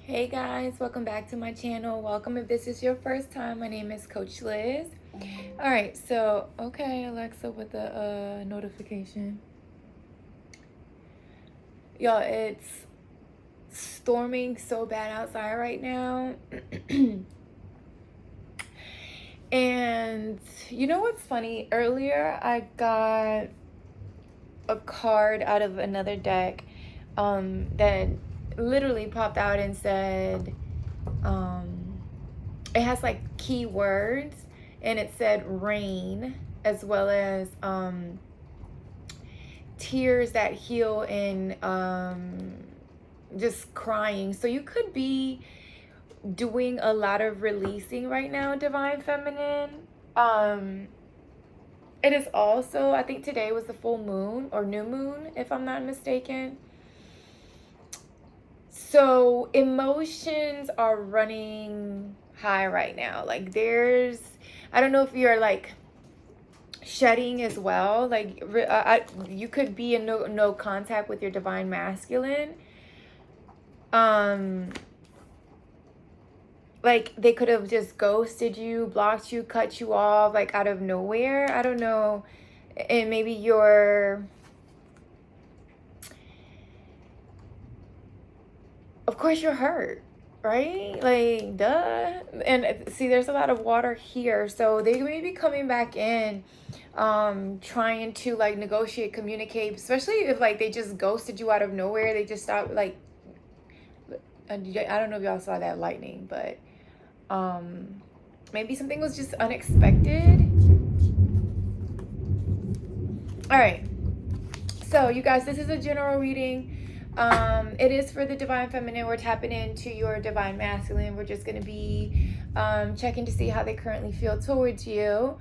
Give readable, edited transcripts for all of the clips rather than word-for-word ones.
Hey guys, welcome back to my channel. Welcome if this is your first time. My name is Coach Liz. All right, so okay, Alexa with the notification. Y'all, it's storming so bad outside right now. And you know what's funny? Earlier I got a card out of another deck that literally popped out and said it has like keywords, and it said rain as well as tears that heal and just crying. So you could be doing a lot of releasing right now, Divine Feminine. It is also, I think today was the full moon or new moon, if I'm not mistaken. So emotions are running high right now. Like I don't know if you're like shedding as well. Like you could be in no contact with your divine masculine. Like they could have just ghosted you, blocked you, cut you off, like out of nowhere. I don't know. And maybe of course you're hurt, right? Like, duh. And see, there's a lot of water here. So they may be coming back in, trying to like negotiate, communicate, especially if like they just ghosted you out of nowhere. They just stopped, like, I don't know if y'all saw that lightning, but maybe something was just unexpected. All right. So you guys, this is a general reading. It is for the Divine Feminine. We're tapping into your Divine Masculine. We're just going to be checking to see how they currently feel towards you.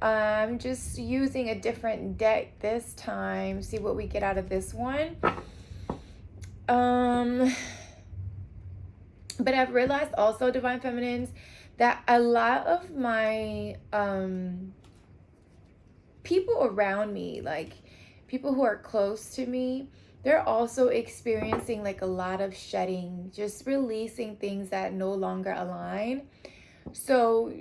I'm just using a different deck this time. See what we get out of this one. But I've realized also, Divine Feminines, that a lot of my people around me, like people who are close to me, they're also experiencing like a lot of shedding, just releasing things that no longer align. So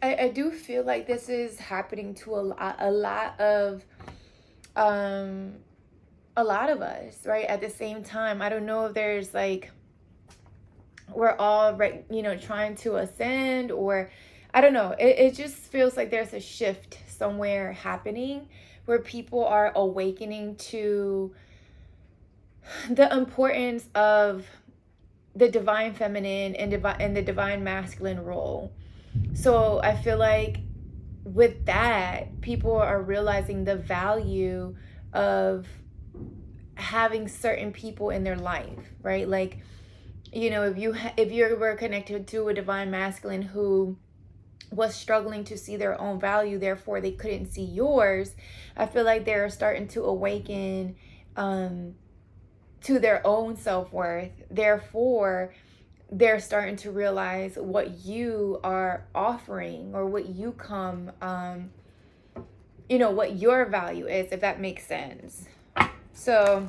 I do feel like this is happening to a lot of us, right? At the same time, I don't know if there's like we're all right, trying to ascend, or I don't know. It just feels like there's a shift somewhere happening where people are awakening to the importance of the divine feminine and the divine masculine role. So I feel like with that, people are realizing the value of having certain people in their life, right? Like, if you were connected to a divine masculine who was struggling to see their own value, therefore they couldn't see yours, I feel like they're starting to awaken to their own self-worth. Therefore, they're starting to realize what you are offering, or what you come, what your value is, if that makes sense. So,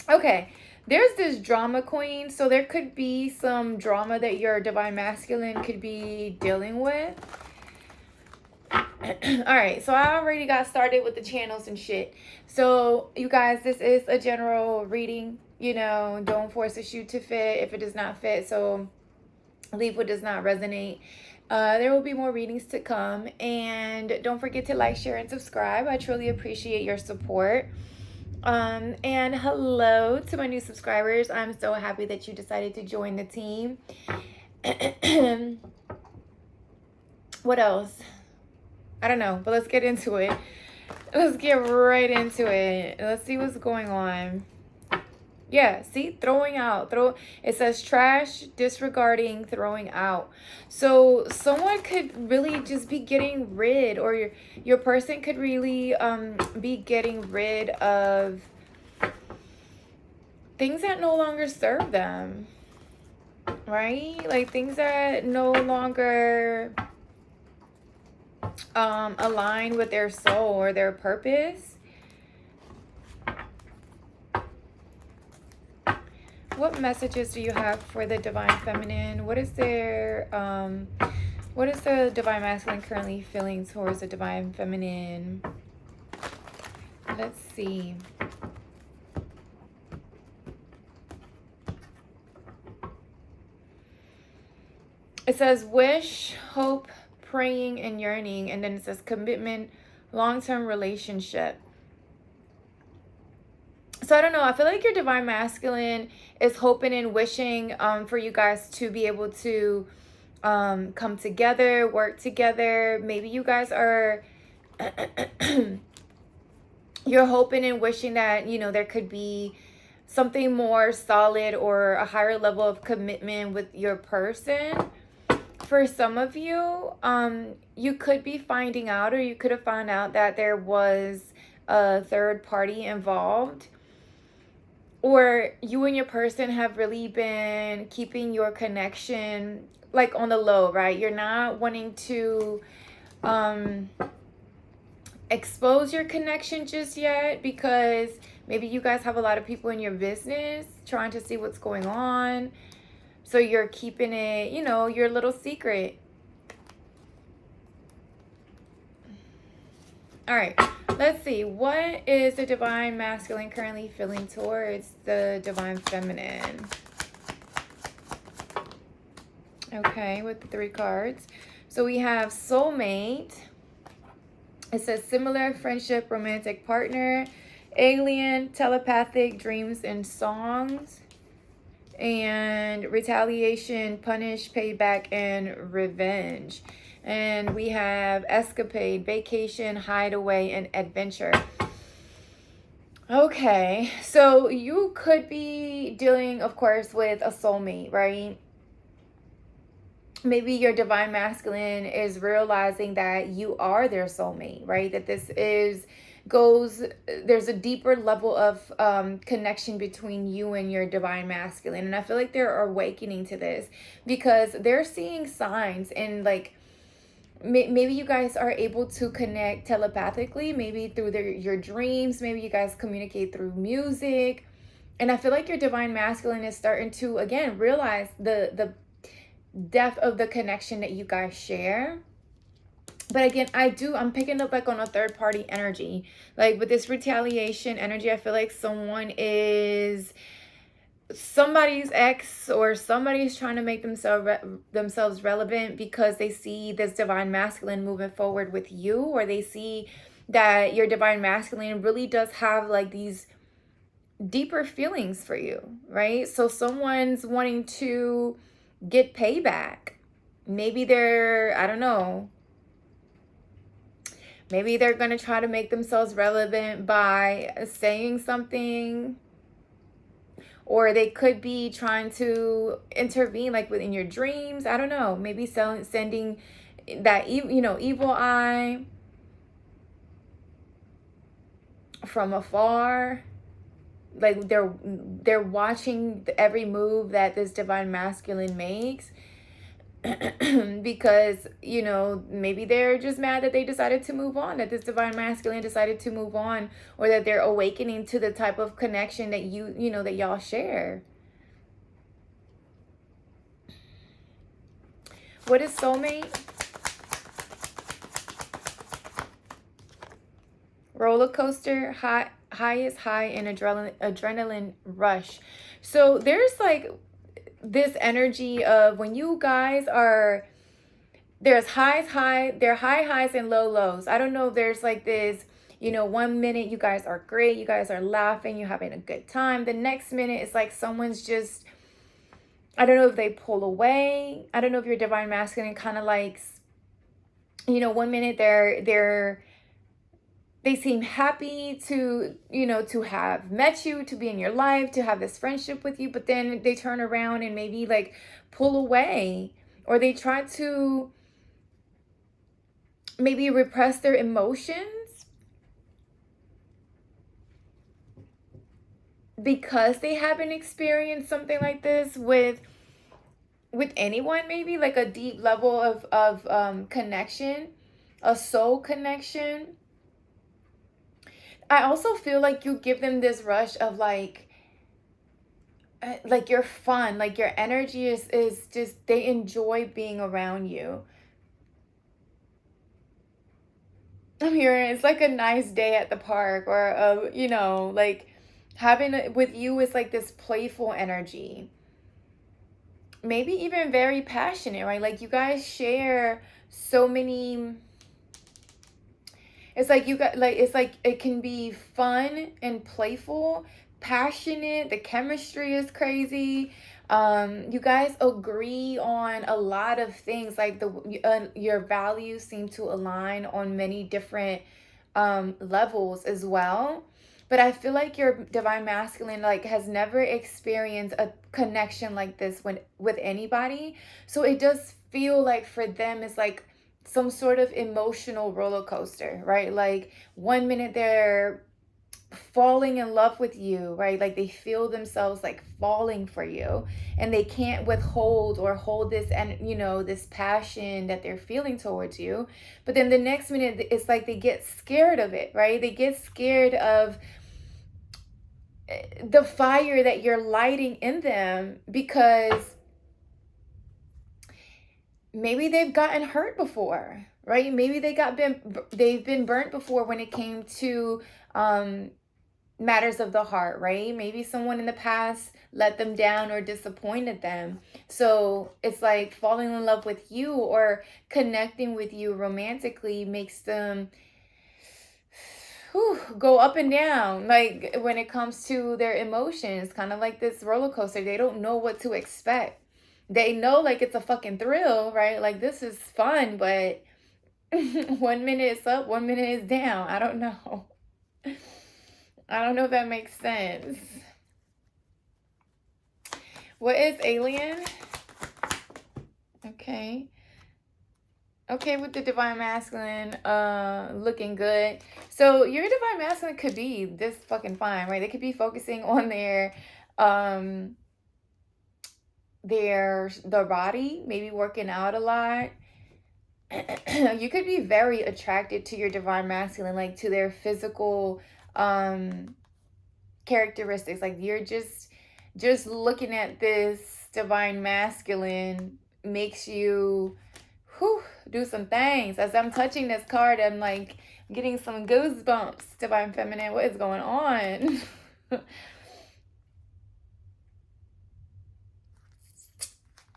okay. There's this drama queen. So there could be some drama that your divine masculine could be dealing with. All right, so I already got started with the channels and shit. So you guys, this is a general reading. Don't force a shoe to fit if it does not fit. So leave what does not resonate. There will be more readings to come. And don't forget to like, share, and subscribe. I truly appreciate your support. And hello to my new subscribers. I'm so happy that you decided to join the team. What else? I don't know, but let's get into it. Let's get right into it. Let's see what's going on. Yeah, see, throwing out. It says trash, disregarding, throwing out. So someone could really just be getting rid, or your person could really be getting rid of things that no longer serve them, right? Like things that no longer align with their soul or their purpose. what messages do you have for the Divine Feminine? What is the Divine Masculine currently feeling towards the Divine Feminine? Let's see. It says wish, hope, praying, and yearning. And then it says commitment, long-term relationship. So I don't know. I feel like your Divine Masculine is hoping and wishing for you guys to be able to come together, work together. Maybe you guys are... you're hoping and wishing that, you know, there could be something more solid or a higher level of commitment with your person. For some of you, you could be finding out, or you could have found out that there was a third party involved, or you and your person have really been keeping your connection like on the low, right? You're not wanting to expose your connection just yet, because maybe you guys have a lot of people in your business trying to see what's going on. So you're keeping it, you know, your little secret. All right, let's see. What is the Divine Masculine currently feeling towards the Divine Feminine? Okay, with the 3 cards. So we have soulmate. It says similar, friendship, romantic partner, alien, telepathic, dreams and songs, and retaliation, punish, payback, and revenge. And we have escapade, vacation, hideaway, and adventure. Okay, so you could be dealing, of course, with a soulmate, right? Maybe your Divine Masculine is realizing that you are their soulmate, right? That this there's a deeper level of connection between you and your Divine Masculine. And I feel like they're awakening to this because they're seeing signs, and like maybe you guys are able to connect telepathically, maybe through your dreams, maybe you guys communicate through music. And I feel like your Divine Masculine is starting to, again, realize the depth of the connection that you guys share. But again, I'm picking up like on a third party energy. Like with this retaliation energy, I feel like somebody's ex, or somebody's trying to make themselves relevant because they see this Divine Masculine moving forward with you, or they see that your Divine Masculine really does have like these deeper feelings for you, right? So someone's wanting to get payback. Maybe they're, I don't know, maybe they're going to try to make themselves relevant by saying something, or they could be trying to intervene like within your dreams. I don't know, maybe sending that evil eye from afar. Like they're watching every move that this Divine Masculine makes because, you know, maybe they're just mad that they decided to move on, that this Divine Masculine decided to move on, or that they're awakening to the type of connection that that y'all share. What is soulmate? Roller coaster, highest high, and adrenaline rush. So there's like this energy of when you guys are, there's there are high highs and low lows. I don't know if there's like this, 1 minute you guys are great, you guys are laughing, you're having a good time. The next minute it's like someone's just, I don't know if they pull away. I don't know if your Divine Masculine kind of likes, 1 minute they seem happy to have met you, to be in your life, to have this friendship with you, but then they turn around and maybe like pull away, or they try to maybe repress their emotions because they haven't experienced something like this with anyone, maybe like a deep level of connection, a soul connection. I also feel like you give them this rush of like, like you're fun, like your energy is just, they enjoy being around you. I'm hearing it's like a nice day at the park, or you know, like having it with you is like this playful energy. Maybe even very passionate, right? Like you guys share so many, it's like you got like, it's like it can be fun and playful, passionate. The chemistry is crazy. You guys agree on a lot of things. Like your values seem to align on many different levels as well. But I feel like your divine masculine like has never experienced a connection like this with anybody. So it does feel like for them it's like some sort of emotional roller coaster, right? Like one minute they're falling in love with you, right? Like they feel themselves like falling for you, and they can't withhold or hold this, and you know, this passion that they're feeling towards you. But then the next minute it's like they get scared of it, right? They get scared of the fire that you're lighting in them, because maybe they've gotten hurt before, right? Maybe they've been burnt before when it came to matters of the heart, right? Maybe someone in the past let them down or disappointed them. So it's like falling in love with you or connecting with you romantically makes them go up and down, like when it comes to their emotions, kind of like this roller coaster. They don't know what to expect. They know like it's a fucking thrill, right? Like this is fun, but one minute it's up, one minute it's down. I don't know. I don't know if that makes sense. What is alien? Okay. Okay, with the divine masculine looking good. So your divine masculine could be this fucking fine, right? They could be focusing on their body, maybe working out a lot. You could be very attracted to your divine masculine, like to their physical characteristics. Like you're just looking at this divine masculine makes you do some things. As I'm touching this card, I'm like getting some goosebumps. Divine feminine, what is going on?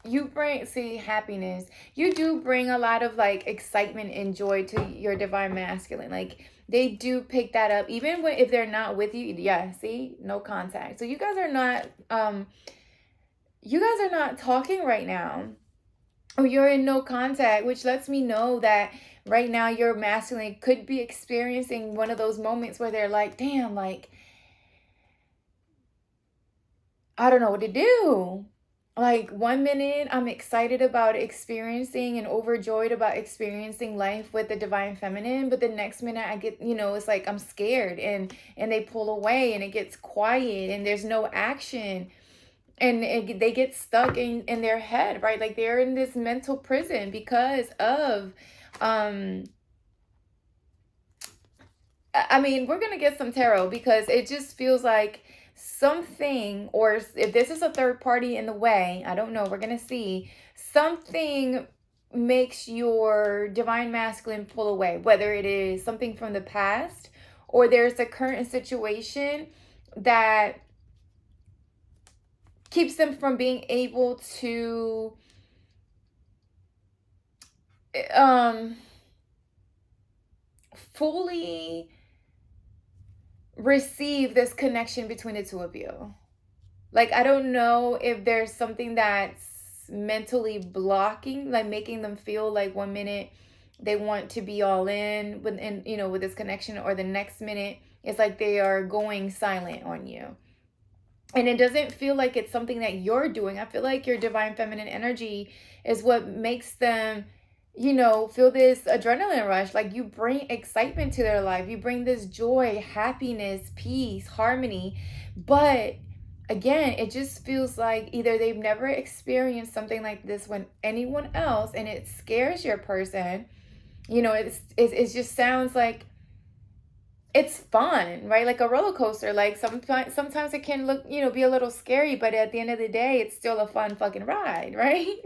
You bring, see, happiness. You do bring a lot of like excitement and joy to your divine masculine. Like they do pick that up even if they're not with you. Yeah, see, no contact. So you guys are not talking right now, or you're in no contact, which lets me know that right now your masculine could be experiencing one of those moments where they're like, damn, like I don't know what to do. Like one minute I'm excited about experiencing and overjoyed about experiencing life with the divine feminine, but the next minute I get, it's like I'm scared, and they pull away and it gets quiet and there's no action, and they get stuck in their head, right? Like they're in this mental prison because of I mean, we're gonna get some tarot because it just feels like something, or if this is a third party in the way, I don't know, we're gonna see something makes your divine masculine pull away, whether it is something from the past or there's a current situation that keeps them from being able to fully receive this connection between the two of you. Like I don't know if there's something that's mentally blocking, like making them feel like one minute they want to be all in with this connection, or the next minute it's like they are going silent on you. And it doesn't feel like it's something that you're doing. I feel like your divine feminine energy is what makes them feel this adrenaline rush. Like you bring excitement to their life. You bring this joy, happiness, peace, harmony. But again, it just feels like either they've never experienced something like this when anyone else, and it scares your person. It just sounds like it's fun, right? Like a roller coaster. Like sometimes it can look, be a little scary, but at the end of the day, it's still a fun fucking ride, right?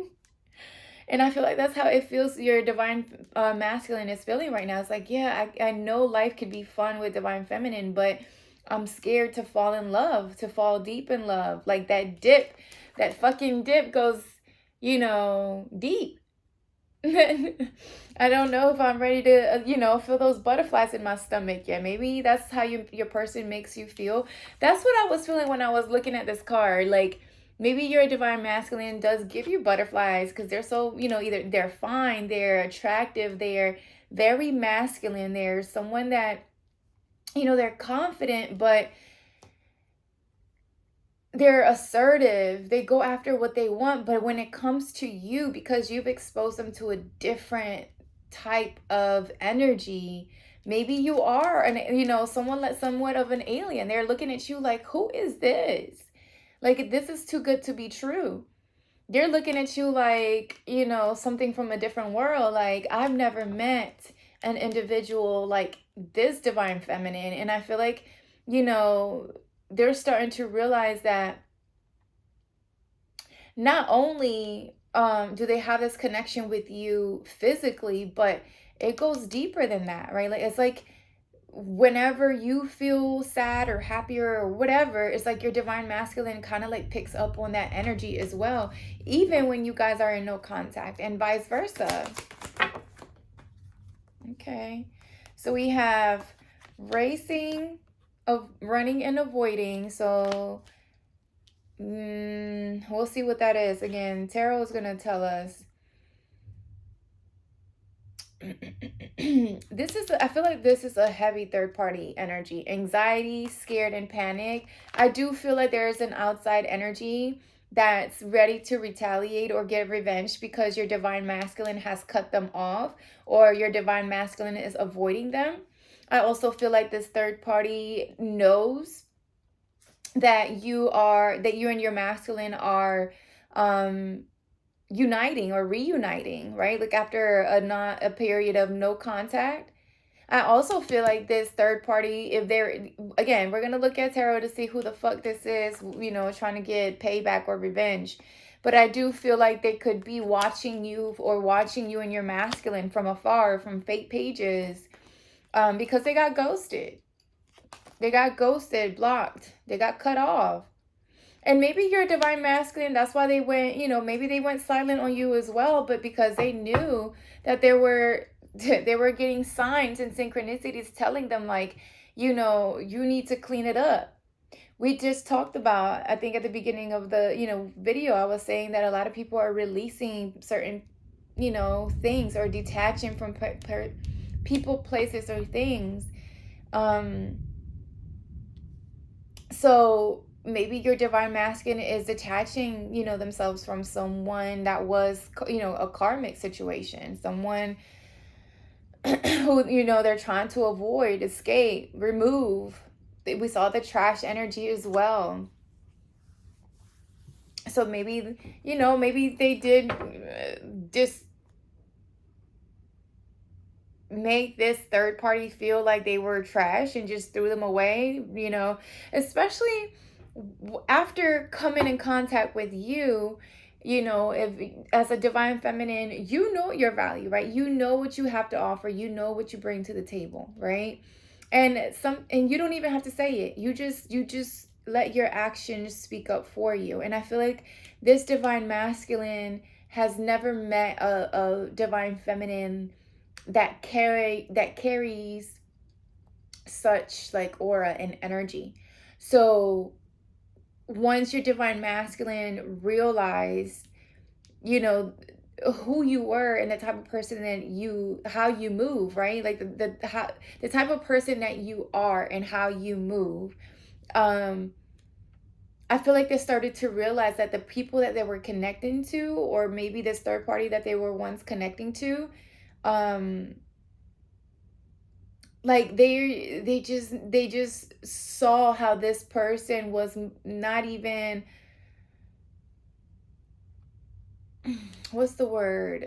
And I feel like that's how it feels your divine masculine is feeling right now. It's like, yeah, I know life could be fun with divine feminine, but I'm scared to fall in love, to fall deep in love. Like that fucking dip goes, deep. I don't know if I'm ready to, feel those butterflies in my stomach yet. Maybe that's how your person makes you feel. That's what I was feeling when I was looking at this card. Like, maybe your divine masculine does give you butterflies because they're so, either they're fine, they're attractive, they're very masculine. They're someone that, they're confident, but they're assertive, they go after what they want. But when it comes to you, because you've exposed them to a different type of energy, maybe you are somewhat of an alien. They're looking at you like, who is this? Like, this is too good to be true. They're looking at you like, something from a different world. Like, I've never met an individual like this divine feminine. And I feel like, they're starting to realize that not only do they have this connection with you physically, but it goes deeper than that, right? Like, it's like whenever you feel sad or happier or whatever, it's like your divine masculine kind of like picks up on that energy as well, even when you guys are in no contact, and vice versa. Okay, so we have racing, of running and avoiding. So we'll see what that is. Again, tarot is going to tell us. I feel like this is a heavy third party energy. Anxiety, scared, and panic. I do feel like there is an outside energy that's ready to retaliate or get revenge because your divine masculine has cut them off, or your divine masculine is avoiding them. I also feel like this third party knows that you and your masculine are uniting or reuniting, right? Like after a period of no contact. I also feel like this third party, if they're, again, we're gonna look at tarot to see who the fuck this is, trying to get payback or revenge. But I do feel like they could be watching you and your masculine from afar, from fake pages, because they got ghosted. They got ghosted, blocked. They got cut off. And maybe your divine masculine, that's why they went, maybe they went silent on you as well, but because they knew that they were getting signs and synchronicities telling them like, you need to clean it up. We just talked about, I think at the beginning of the, video, I was saying that a lot of people are releasing certain, things, or detaching from people, places, or things. So maybe your divine masculine is detaching, themselves from someone that was, a karmic situation, someone who, they're trying to avoid, escape, remove. We saw the trash energy as well. So maybe, maybe they did just make this third party feel like they were trash and just threw them away, especially after coming in contact with you. If as a divine feminine, your value, right? You know what you have to offer, what you bring to the table, right? And you don't even have to say it. You just let your actions speak up for you. And I feel like this divine masculine has never met a divine feminine that carries such like aura and energy. So once your divine masculine realized, who you were and the type of person that how you move, right? Like the type of person that you are and how you move. I feel like they started to realize that the people that they were connecting to, or maybe this third party that they were once connecting to, like they just saw how this person was not even, what's the word,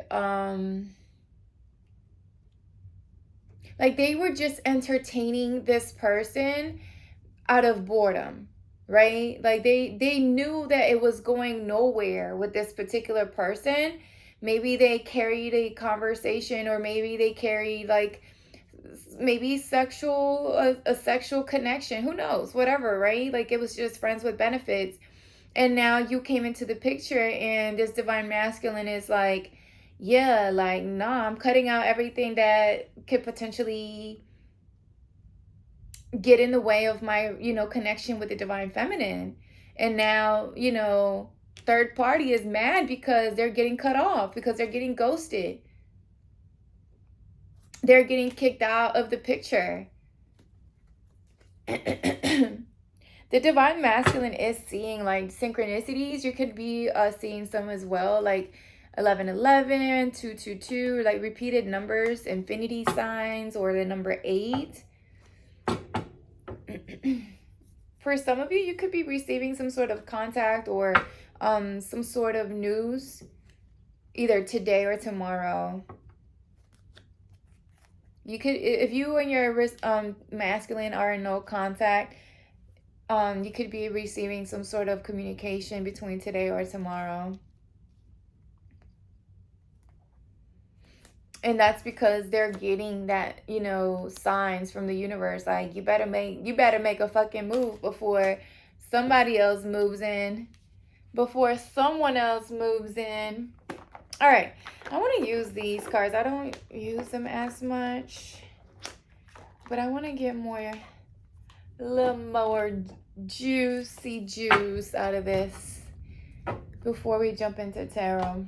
Like they were just entertaining this person out of boredom, right? Like they knew that it was going nowhere with this particular person. Maybe they carried a conversation, or maybe they carried like maybe a sexual connection, who knows, whatever, right? Like it was just friends with benefits. And now you came into the picture, and this divine masculine is like, yeah, like, nah, I'm cutting out everything that could potentially get in the way of my, connection with the divine feminine. And now, third party is mad because they're getting cut off, because they're getting ghosted. They're getting kicked out of the picture. The divine masculine is seeing like synchronicities. You could be seeing some as well, like 1111, 222, like repeated numbers, infinity signs, or the number 8. For some of you, you could be receiving some sort of contact or some sort of news either today or tomorrow. You could, if you and your masculine are in no contact, you could be receiving some sort of communication between today or tomorrow. And that's because they're getting that, signs from the universe. Like, you better make a fucking move before somebody else moves in. Before someone else moves in. All right. I want to use these cards. I don't use them as much. But I want to get a little more juicy juice out of this before we jump into tarot.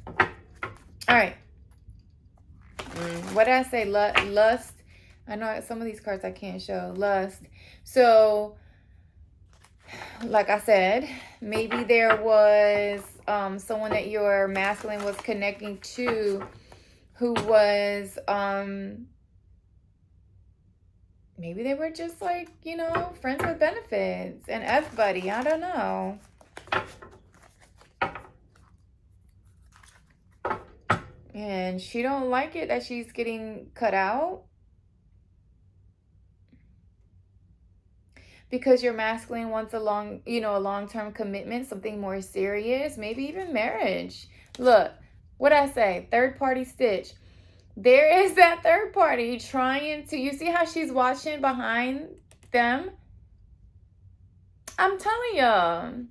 All right. What did I say? Lust. I know some of these cards I can't show. Lust. So, like I said, maybe there was someone that your masculine was connecting to who was, maybe they were just like, friends with benefits, an F-buddy. I don't know. And she don't like it that she's getting cut out. Because your masculine wants a long-term commitment, something more serious, maybe even marriage. Look, what I say, third party stitch. There is that third party trying to, you see how she's watching behind them? I'm telling you,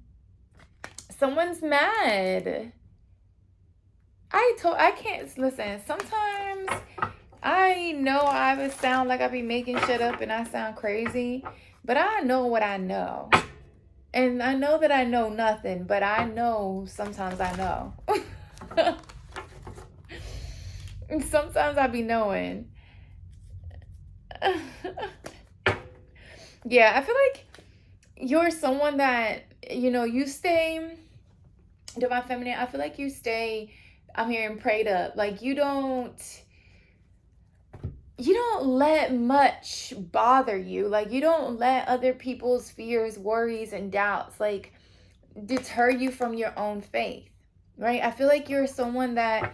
someone's mad. I can't, listen, sometimes I know I would sound like I be making shit up and I sound crazy, but I know what I know. And I know that I know nothing, but I know sometimes I know. And sometimes I be knowing. Yeah, I feel like you're someone that, you stay, divine feminine, I feel like you stay, I'm hearing prayed up. Like you don't let much bother you. Like you don't let other people's fears, worries, and doubts like deter you from your own faith, right? I feel like you're someone that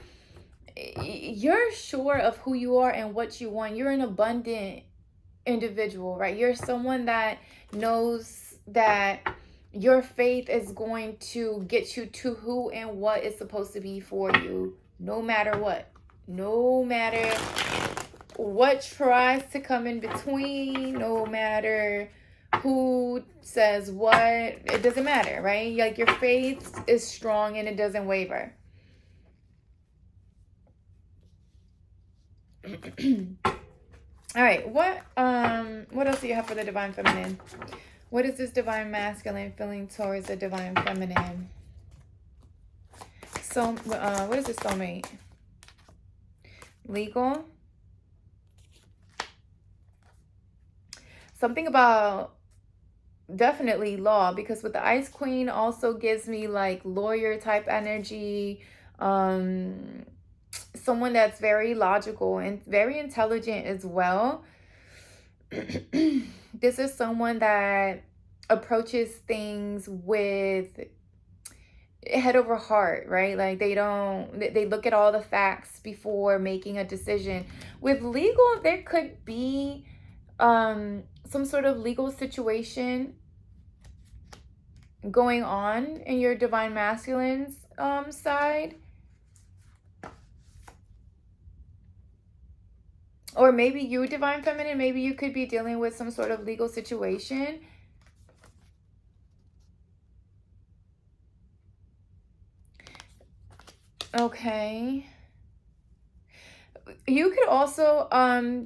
you're sure of who you are and what you want. You're an abundant individual, right? You're someone that knows that your faith is going to get you to who and what is supposed to be for you, no matter what. No matter what tries to come in between, no matter who says what, it doesn't matter, right? Like your faith is strong and it doesn't waver. All right, what else do you have for the divine feminine? What is this divine masculine feeling towards the divine feminine? So, what is this soulmate? Legal. Something about definitely law, because with the Ice Queen also gives me like lawyer type energy. Someone that's very logical and very intelligent as well. This is someone that approaches things with head over heart, right? Like they look at all the facts before making a decision. With legal, there could be some sort of legal situation going on in your divine masculine's side. Or maybe you, divine feminine, maybe you could be dealing with some sort of legal situation. Okay. You could also,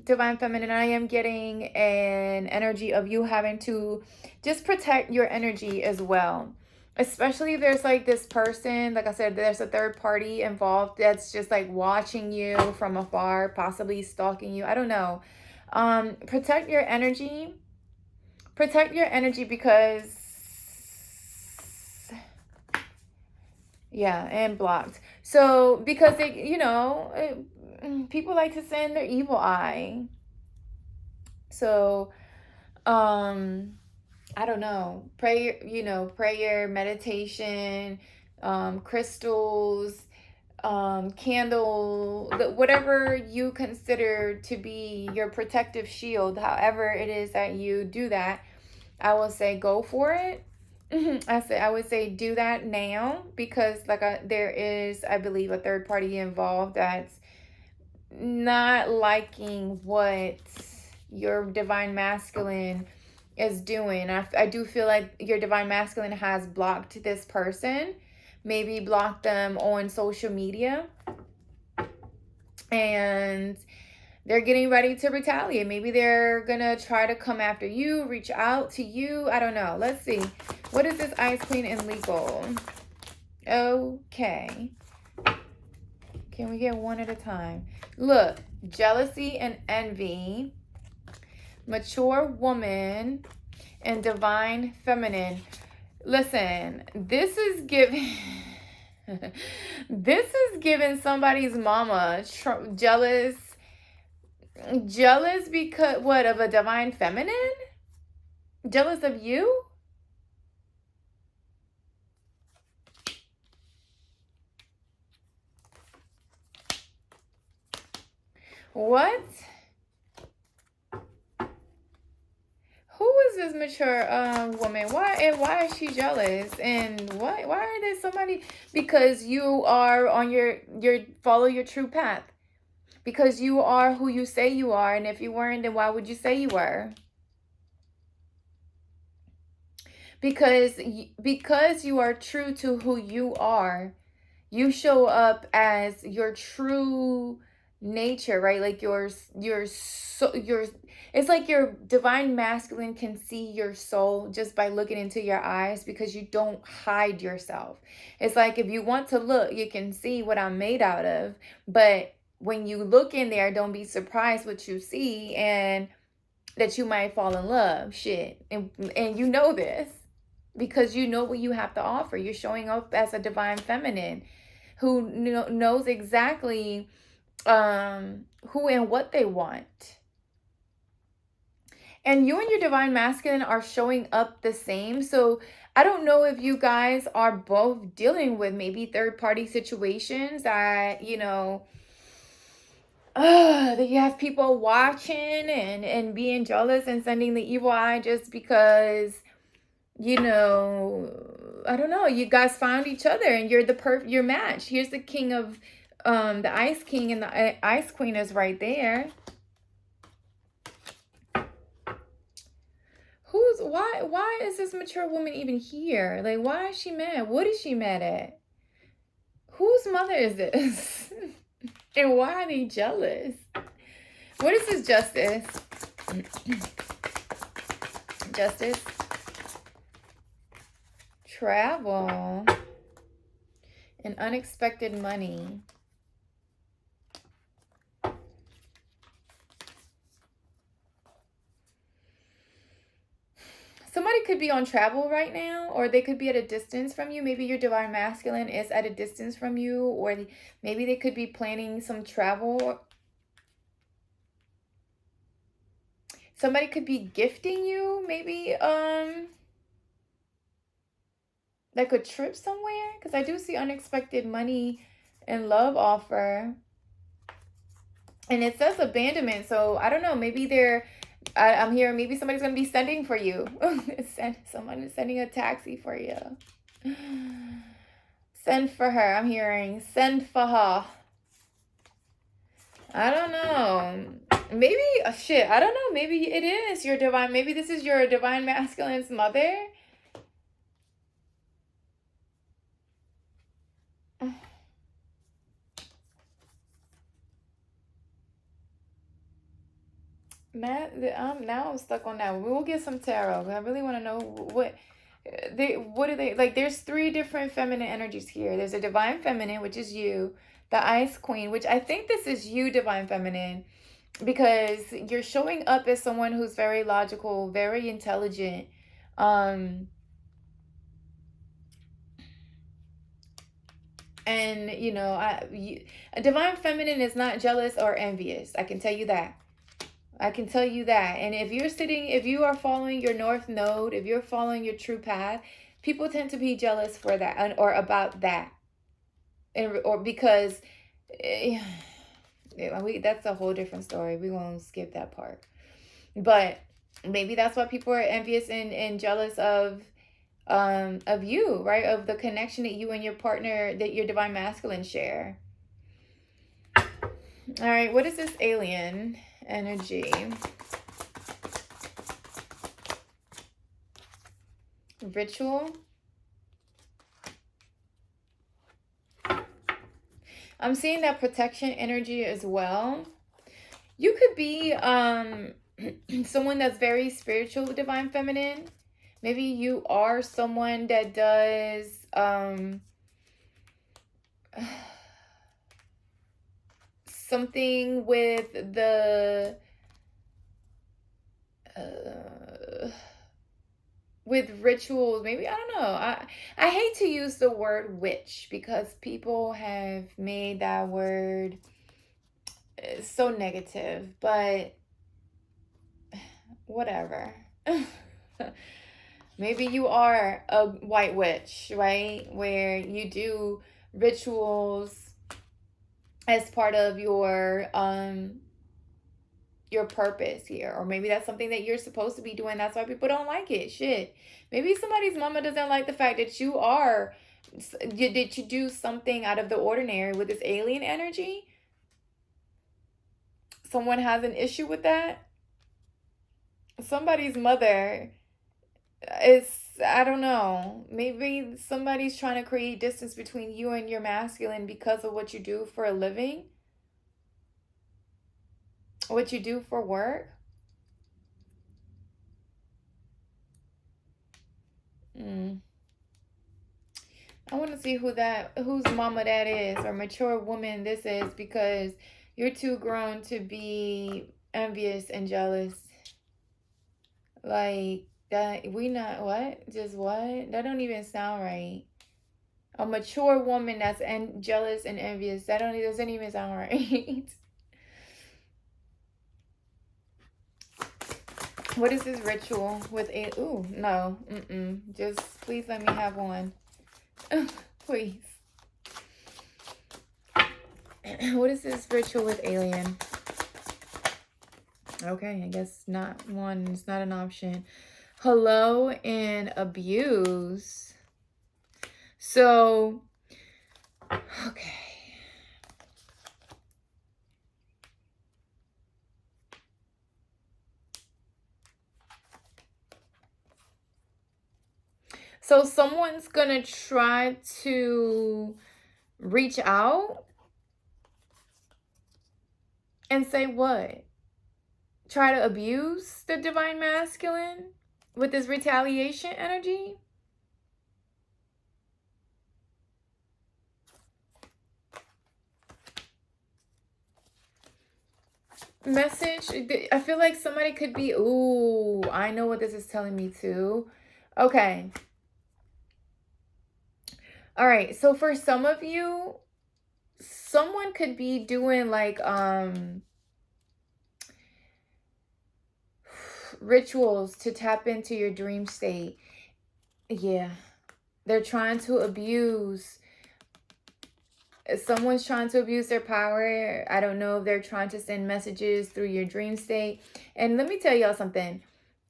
divine feminine, I am getting an energy of you having to just protect your energy as well. Especially if there's like this person, like I said, there's a third party involved that's just like watching you from afar, possibly stalking you. I don't know. Protect your energy. Protect your energy because, yeah, and blocked. So, because people like to send their evil eye. So, I don't know. Prayer, meditation, crystals, candle, whatever you consider to be your protective shield, however it is that you do that, I will say go for it. I would say do that now, because there is, I believe, a third party involved that's not liking what your divine masculine is doing. I do feel like your divine masculine has blocked this person, maybe blocked them on social media, and they're getting ready to retaliate. Maybe they're gonna try to come after you, reach out to you. I don't know. Let's see. What is this Ice Queen in legal? Okay. Can we get one at a time? Look, jealousy and envy, mature woman, and divine feminine. Listen, this is giving this is giving somebody's mama jealous because what, of a divine feminine? Jealous of you? What? Who is this mature woman? Why is she jealous? And why are there somebody? Because you are on your follow your true path. Because you are who you say you are, and if you weren't, then why would you say you were? Because you are true to who you are. You show up as your true nature, right? Like it's like your divine masculine can see your soul just by looking into your eyes, because you don't hide yourself. It's like, if you want to look, you can see what I'm made out of, but when you look in there, don't be surprised what you see, and that you might fall in love. Shit. And you know this because you know what you have to offer. You're showing up as a divine feminine who knows exactly who and what they want. And you and your divine masculine are showing up the same. So I don't know if you guys are both dealing with maybe third party situations that, that you have people watching and being jealous and sending the evil eye just because, I don't know, you guys found each other and you're your match. Here's the king of the Ice King, and the Ice Queen is right there. Why is this mature woman even here? Like, why is she mad? What is she mad at? Whose mother is this? And why are they jealous? What is this justice? Justice. Travel. And unexpected money. Somebody could be on travel right now, or they could be at a distance from you. Maybe your divine masculine is at a distance from you, or maybe they could be planning some travel. Somebody could be gifting you, maybe Like a trip somewhere? Because I do see unexpected money and love offer. And it says abandonment. So I don't know. Maybe I'm hearing maybe somebody's going to be sending for you. Someone is sending a taxi for you. Send for her. I'm hearing send for her. I don't know. Maybe, shit, I don't know. Maybe it is your divine. Maybe this is your divine masculine's mother. Matt, now I'm stuck on that. We will get some tarot. I really want to know what do they like. There's 3 different feminine energies here. There's a divine feminine, which is you, the ice queen, which I think this is you, divine feminine, because you're showing up as someone who's very logical, very intelligent. And you know, a divine feminine is not jealous or envious. I can tell you that. I can tell you that. And if you are following your north node, if you're following your true path, people tend to be jealous for that or about that. Or because that's a whole different story. We won't skip that part. But maybe that's why people are envious and jealous of you, right? Of the connection that you and your partner, that your divine masculine share. All right, what is this alien energy? Ritual. I'm seeing that protection energy as well. You could be someone that's very spiritual, divine feminine. Maybe you are someone that does something with the with rituals. Maybe, I don't know. I hate to use the word witch because people have made that word so negative, but whatever. Maybe you are a white witch, right? Where you do rituals as part of your purpose here. Or maybe that's something that you're supposed to be doing. That's why people don't like it. Shit. Maybe somebody's mama doesn't like the fact that you do something out of the ordinary with this alien energy. Someone has an issue with that. Somebody's mother is, I don't know, maybe somebody's trying to create distance between you and your masculine because of what you do for a living, what you do for work. I want to see whose mama that is, or mature woman this is, because you're too grown to be envious and jealous. Like that, just what? That don't even sound right. A mature woman that's jealous and envious, doesn't even sound right. What is this ritual with a? Ooh, no, just please let me have one. Please. What is this ritual with alien? Okay, I guess not one. It's not an option. Hello and abuse. So, okay. So someone's gonna try to reach out and say what? Try to abuse the divine masculine with this retaliation energy? Message. I feel like somebody could be, ooh, I know what this is telling me too. Okay. All right. So for some of you, someone could be doing like rituals to tap into your dream state. Yeah. They're trying to abuse. Someone's trying to abuse their power. I don't know if they're trying to send messages through your dream state. And let me tell y'all something.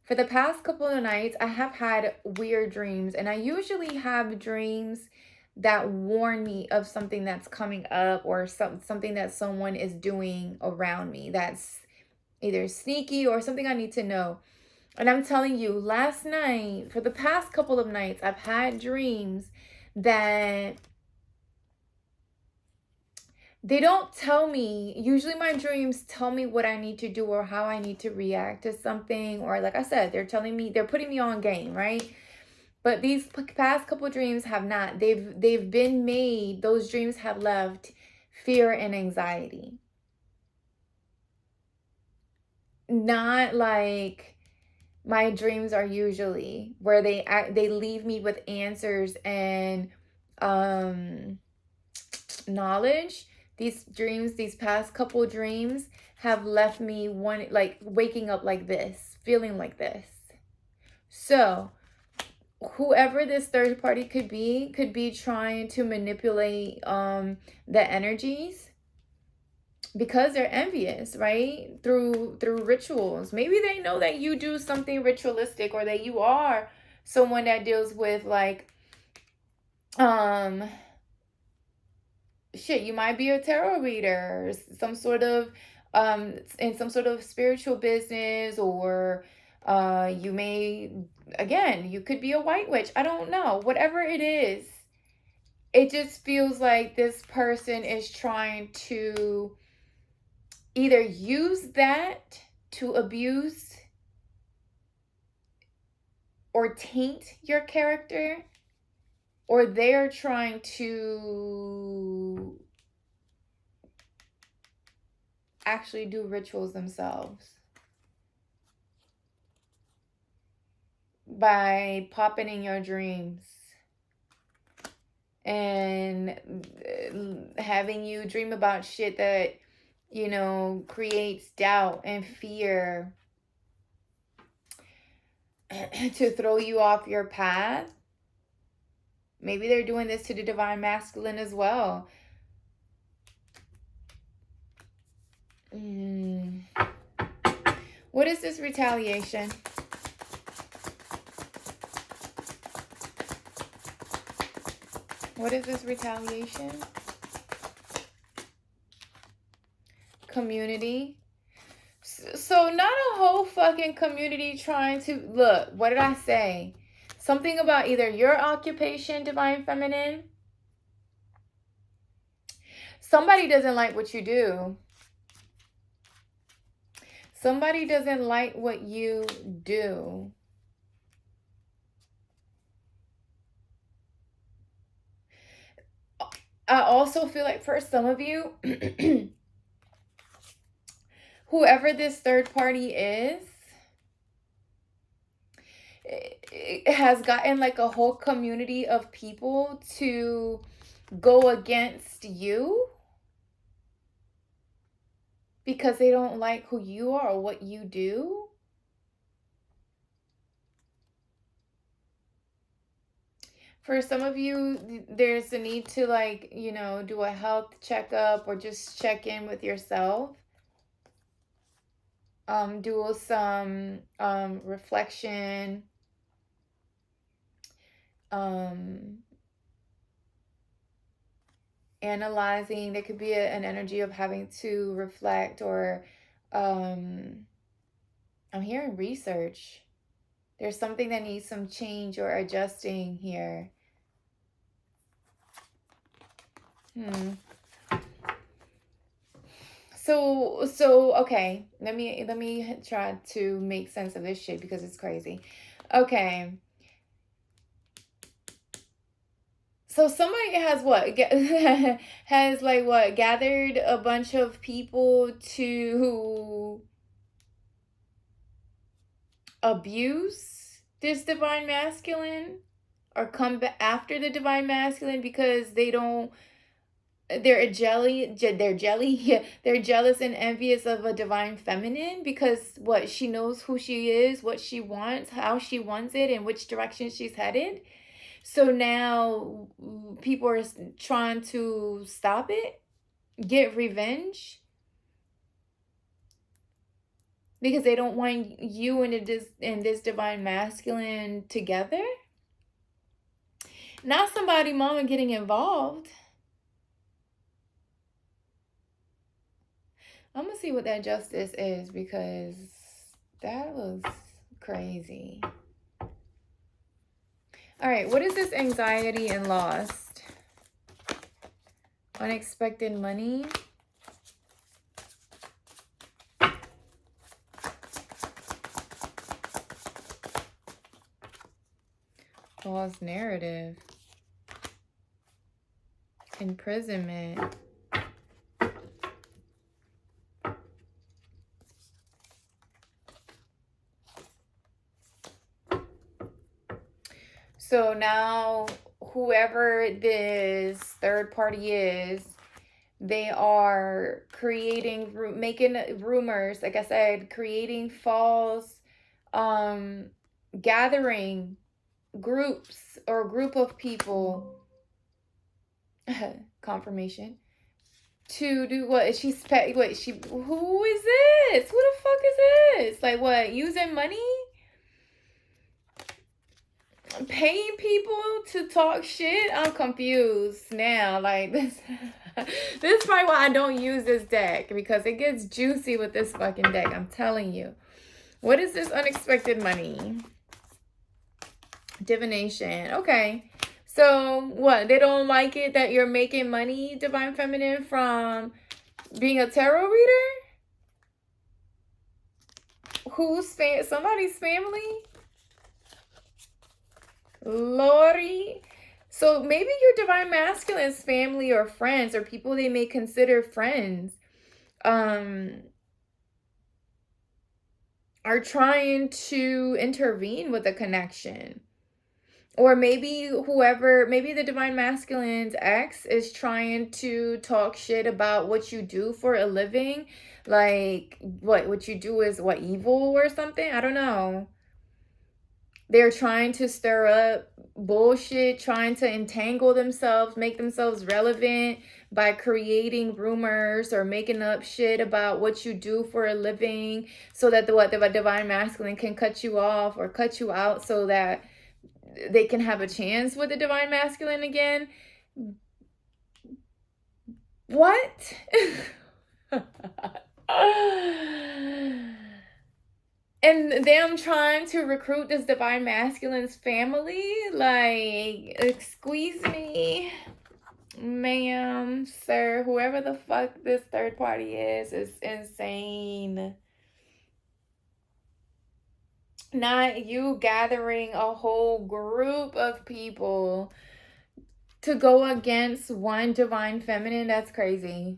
For the past couple of nights, I have had weird dreams. And I usually have dreams that warn me of something that's coming up, or something that someone is doing around me that's either sneaky or something I need to know. And I'm telling you, last night, for the past couple of nights, I've had dreams that they don't tell me. Usually my dreams tell me what I need to do or how I need to react to something. Or like I said, they're telling me, they're putting me on game, right? But these past couple dreams have not. They've been made, those dreams have left fear and anxiety. Not like my dreams are usually, where they leave me with answers and knowledge. These dreams, these past couple dreams have left me waking up like this, feeling like this. So whoever this third party could be trying to manipulate the energies, because they're envious, right? Through rituals. Maybe they know that you do something ritualistic, or that you are someone that deals with like you might be a tarot reader, some sort of in some sort of spiritual business, or you may, again, you could be a white witch. I don't know. Whatever it is, it just feels like this person is trying to either use that to abuse or taint your character, or they're trying to actually do rituals themselves by popping in your dreams and having you dream about shit that, you know, creates doubt and fear to throw you off your path. Maybe they're doing this to the divine masculine as well. What is this retaliation? What is this retaliation? Community. So not a whole fucking community trying to... Look, what did I say? Something about either your occupation, divine feminine. Somebody doesn't like what you do. Somebody doesn't like what you do. I also feel like for some of you, whoever this third party is, it has gotten like a whole community of people to go against you because they don't like who you are or what you do. For some of you, there's a need to, like, you know, do a health checkup or just check in with yourself. Do some reflection. Analyzing. There could be an energy of having to reflect, or I'm hearing research. There's something that needs some change or adjusting here. So okay, let me try to make sense of this shit because it's crazy. Okay. So somebody has has like what, gathered a bunch of people to abuse this divine masculine, or come after the divine masculine because they don't, they're jealous and envious of a divine feminine because what, she knows who she is, what she wants, how she wants it, and which direction she's headed. So now people are trying to stop it, get revenge, because they don't want you and this divine masculine together. Not somebody mama getting involved. I'm gonna see what that justice is, because that was crazy. All right, what is this anxiety and lost? Unexpected money. Lost narrative. Imprisonment. So now whoever this third party is, they are creating, making rumors, like I said, creating false, gathering groups or group of people, confirmation, to do what? Who is this? Who the fuck is this? Like what? Using money? Paying people to talk shit? I'm confused now. Like this this is probably why I don't use this deck, because it gets juicy with this fucking deck. I'm telling you. What is this unexpected money? Divination. Okay. So what? They don't like it that you're making money, Divine Feminine, from being a tarot reader? Somebody's family? Lordy. So maybe your Divine Masculine's family or friends, or people they may consider friends, are trying to intervene with the connection. Or maybe maybe the Divine Masculine's ex is trying to talk shit about what you do for a living. Like, what you do is what, evil or something? I don't know. They're trying to stir up bullshit, trying to entangle themselves, make themselves relevant by creating rumors or making up shit about what you do for a living, so that the Divine Masculine can cut you off or cut you out, so that they can have a chance with the Divine Masculine again. What? And them trying to recruit this Divine Masculine's family? Like, excuse me, ma'am, sir, whoever the fuck this third party is insane. Not you gathering a whole group of people to go against one Divine Feminine. That's crazy.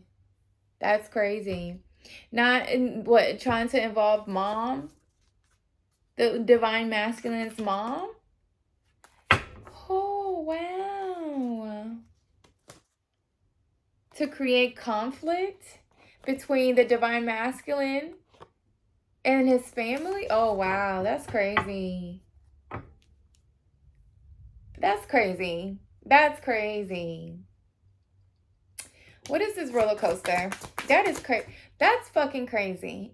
That's crazy. Not in what, trying to involve mom, the Divine Masculine's mom. Oh, wow. To create conflict between the Divine Masculine and his family. Oh, wow. That's crazy. That's crazy. That's crazy. What is this roller coaster? That is crazy. That's fucking crazy.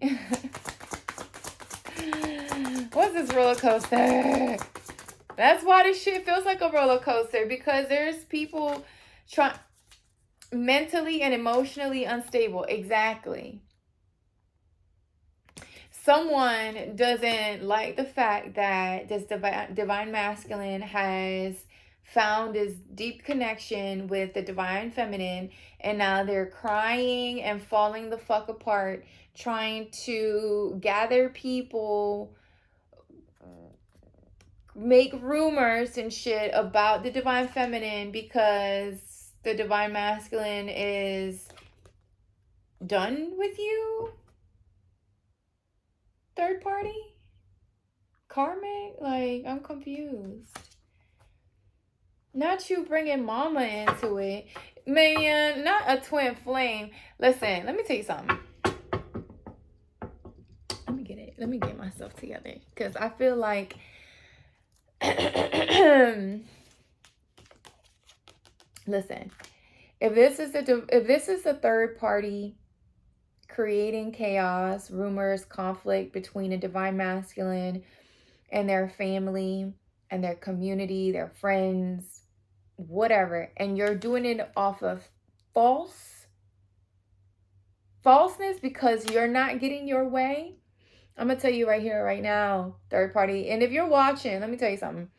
What's this roller coaster? That's why this shit feels like a roller coaster, because there's people mentally and emotionally unstable. Exactly. Someone doesn't like the fact that this Divine Masculine has found this deep connection with the Divine Feminine, and now they're crying and falling the fuck apart, trying to gather people, make rumors and shit about the Divine Feminine, because the Divine Masculine is done with you. Third party? Karmic? Like, I'm confused. Not you bringing mama into it. Man, not a twin flame. Listen, let me tell you something. Let me get myself together, because I feel like Listen, if this is a third party creating chaos, rumors, conflict between a divine masculine and their family and their community, their friends, whatever, and you're doing it off of falseness because you're not getting your way, I'm gonna tell you right here, right now, third party. And if you're watching, let me tell you something.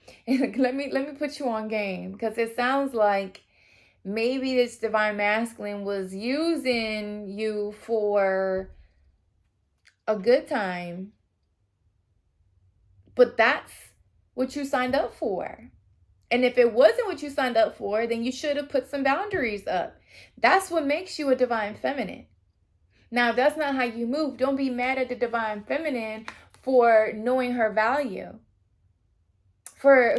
let me put you on game, because it sounds like maybe this divine masculine was using you for a good time, but that's what you signed up for. And if it wasn't what you signed up for, then you should have put some boundaries up. That's what makes you a divine feminine. Now, if that's not how you move, don't be mad at the divine feminine for knowing her value, for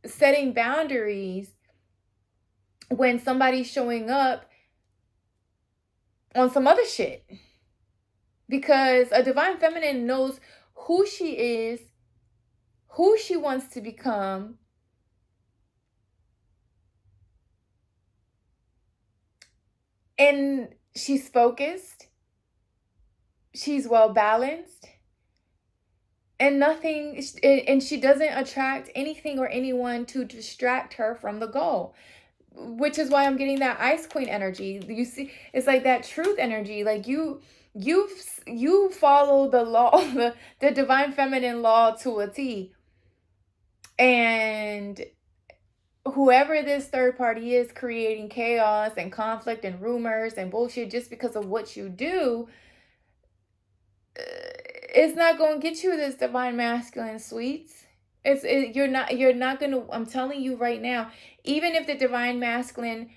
setting boundaries when somebody's showing up on some other shit. Because a divine feminine knows who she is, who she wants to become, and she's focused, she's well balanced, and she doesn't attract anything or anyone to distract her from the goal. Which is why I'm getting that Ice Queen energy. You see, it's like that truth energy. Like you follow the law, the divine feminine law to a T. And whoever this third party is creating chaos and conflict and rumors and bullshit just because of what you do, it's not going to get you this divine masculine sweets. You're not going to, I'm telling you right now, even if the divine masculine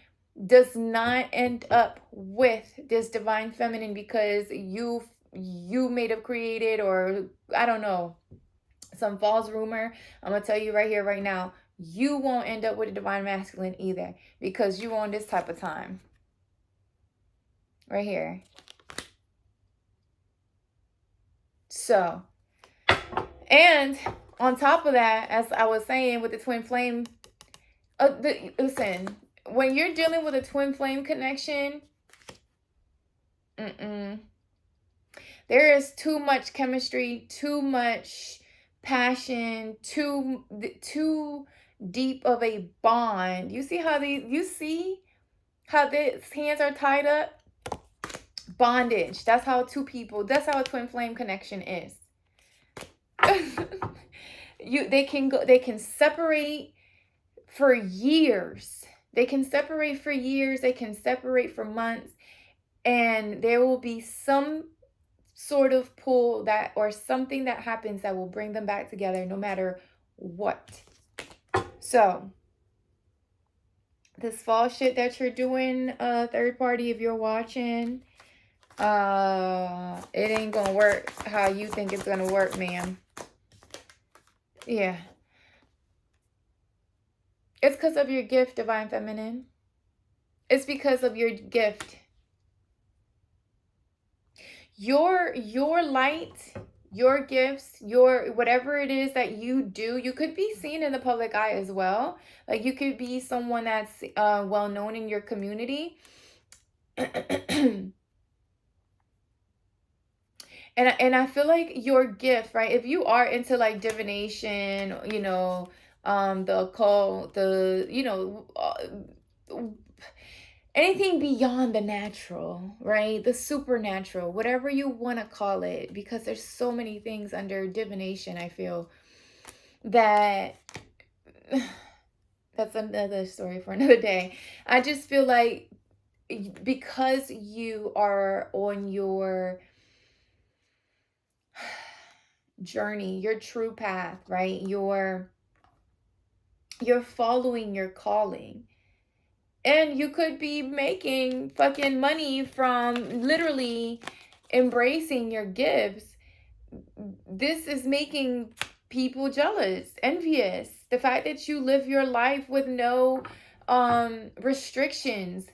does not end up with this divine feminine because you may have created, or I don't know, some false rumor, I'm going to tell you right here, right now, you won't end up with a divine masculine either, because you on this type of time. Right here. So, and on top of that, as I was saying with the twin flame, listen, when you're dealing with a twin flame connection, there is too much chemistry, too much passion, too deep of a bond. You see how these hands are tied up? Bondage. That's how that's how a twin flame connection is. They can separate for years. They can separate for years. They can separate for months. And there will be some sort of pull or something that happens that will bring them back together no matter what. So, this false shit that you're doing, third party, if you're watching, it ain't gonna work how you think it's gonna work, ma'am. Yeah. It's because of your gift, divine feminine. It's because of your gift. Your light, your gifts, your whatever it is that you do, you could be seen in the public eye as well. Like you could be someone that's well known in your community. And I feel like your gift, right? If you are into like divination, you know, the occult, anything beyond the natural, right? The supernatural, whatever you want to call it, because there's so many things under divination, I feel that that's another story for another day. I just feel like because you are on your journey, your true path, right? You're following your calling. And you could be making fucking money from literally embracing your gifts. This is making people jealous, envious. The fact that you live your life with no restrictions.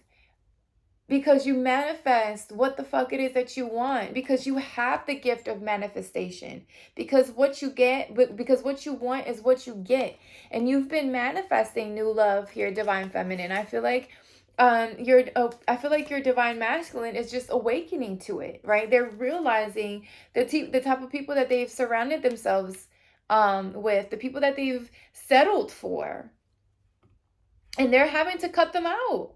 because you manifest what the fuck it is that you want, because you have the gift of manifestation, because what you get, because what you want is what you get. And you've been manifesting new love here, divine feminine. I feel like I feel like your divine masculine is just awakening to it, right? They're realizing the type of people that they've surrounded themselves with, the people that they've settled for, and they're having to cut them out.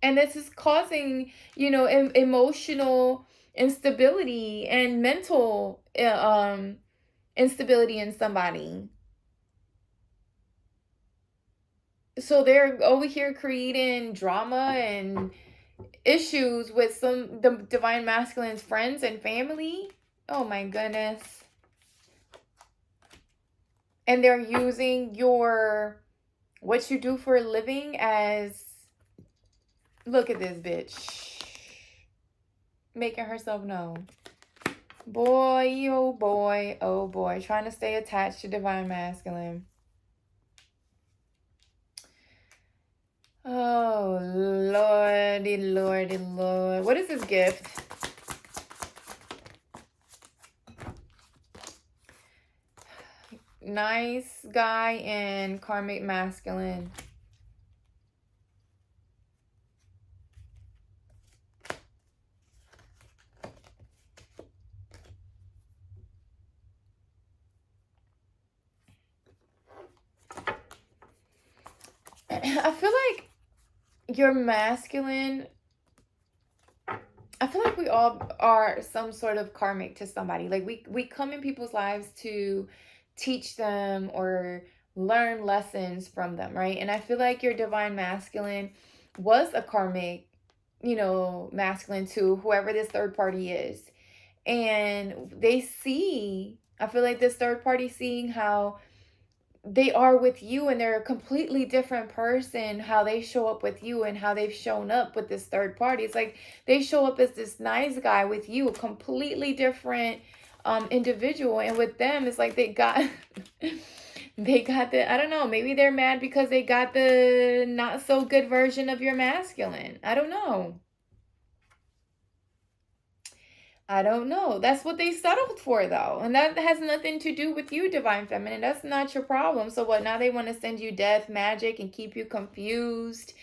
And this is causing, emotional instability and mental instability in somebody. So they're over here creating drama and issues with the divine masculine's friends and family. Oh my goodness. And they're using what you do for a living as, look at this bitch, making herself known. Boy, oh boy, oh boy. Trying to stay attached to divine masculine. Oh, lordy, lordy, lord. What is this gift? Nice guy and karmic masculine. I feel like you're masculine. I feel like we all are some sort of karmic to somebody. Like we come in people's lives to teach them or learn lessons from them, right? And I feel like your divine masculine was a karmic, masculine to whoever this third party is. And I feel like this third party seeing how they are with you, and they're a completely different person, how they show up with you and how they've shown up with this third party. It's like they show up as this nice guy with you, a completely different individual, and with them it's like they got the, I don't know, maybe they're mad because they got the not so good version of your masculine. I don't know. That's what they settled for, though. And that has nothing to do with you, divine feminine. That's not your problem. So what, now they want to send you death magic and keep you confused.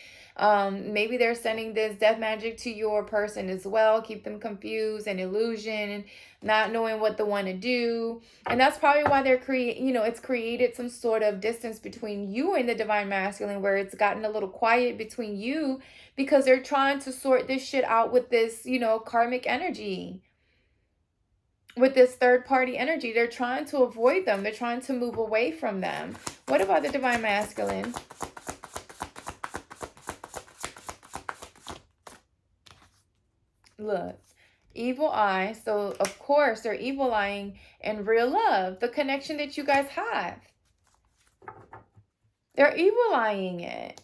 Maybe they're sending this death magic to your person as well. Keep them confused and illusion and not knowing what they want to do. And that's probably why it's created some sort of distance between you and the divine masculine, where it's gotten a little quiet between you, because they're trying to sort this shit out with this, karmic energy. With this third party energy, they're trying to avoid them. They're trying to move away from them. What about the divine masculine? Look, evil eye. So of course they're evil eyeing in real love, the connection that you guys have. They're evil eyeing it.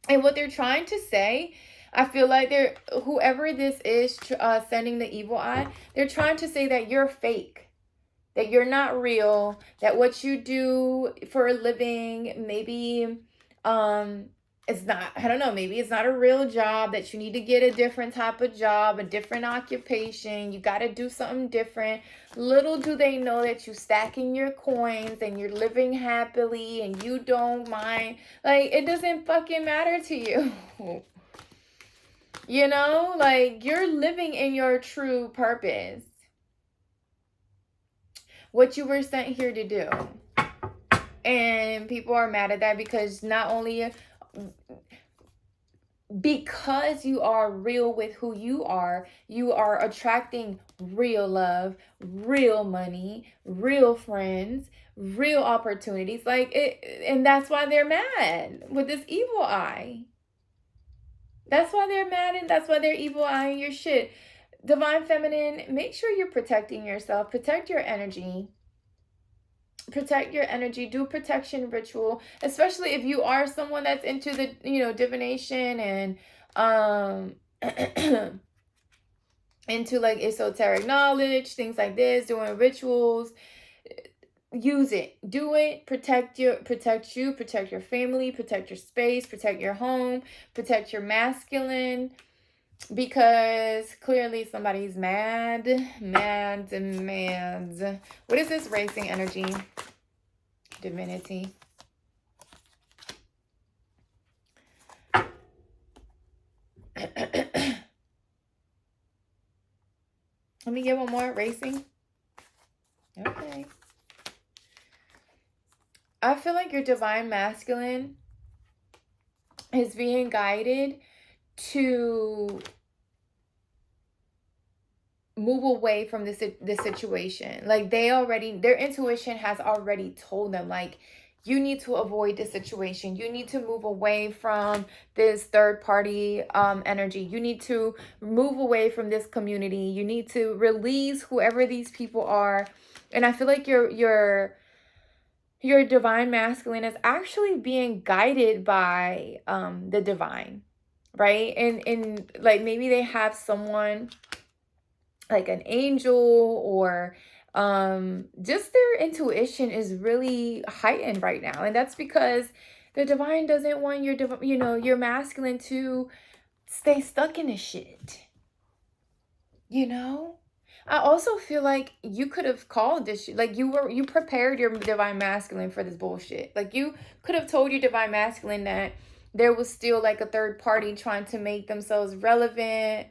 And what they're trying to say, I feel like whoever this is sending the evil eye, they're trying to say that you're fake, that you're not real, that what you do for a living, maybe it's not, I don't know, maybe it's not a real job, that you need to get a different type of job, a different occupation. You got to do something different. Little do they know that you stacking your coins and you're living happily and you don't mind. Like, it doesn't fucking matter to you. Like, you're living in your true purpose. What you were sent here to do. And people are mad at that because not only because you are real with who you are attracting real love, real money, real friends, real opportunities. Like it, and that's why they're mad with this evil eye. That's why they're mad, and that's why they're evil eyeing your shit. Divine feminine, make sure you're protecting yourself. Protect your energy. Protect your energy. Do protection ritual, especially if you are someone that's into the divination and into like esoteric knowledge, things like this, doing rituals. use it. Do it. Protect you, protect your family, protect your space, protect your home, protect your masculine. Because clearly somebody's mad. What is this racing energy? Divinity. Let me get one more. Racing. Okay. I feel like your divine masculine is being guided to move away from this situation. Like their intuition has already told them, like, you need to avoid this situation. You need to move away from this third party energy. You need to move away from this community. You need to release whoever these people are. And I feel like your divine masculine is actually being guided by the divine, right? And like maybe they have someone like an angel, or just their intuition is really heightened right now. And that's because the divine doesn't want your masculine to stay stuck in this shit. I also feel like you could have called this shit. Like you prepared your divine masculine for this bullshit. Like you could have told your divine masculine that there was still like a third party trying to make themselves relevant.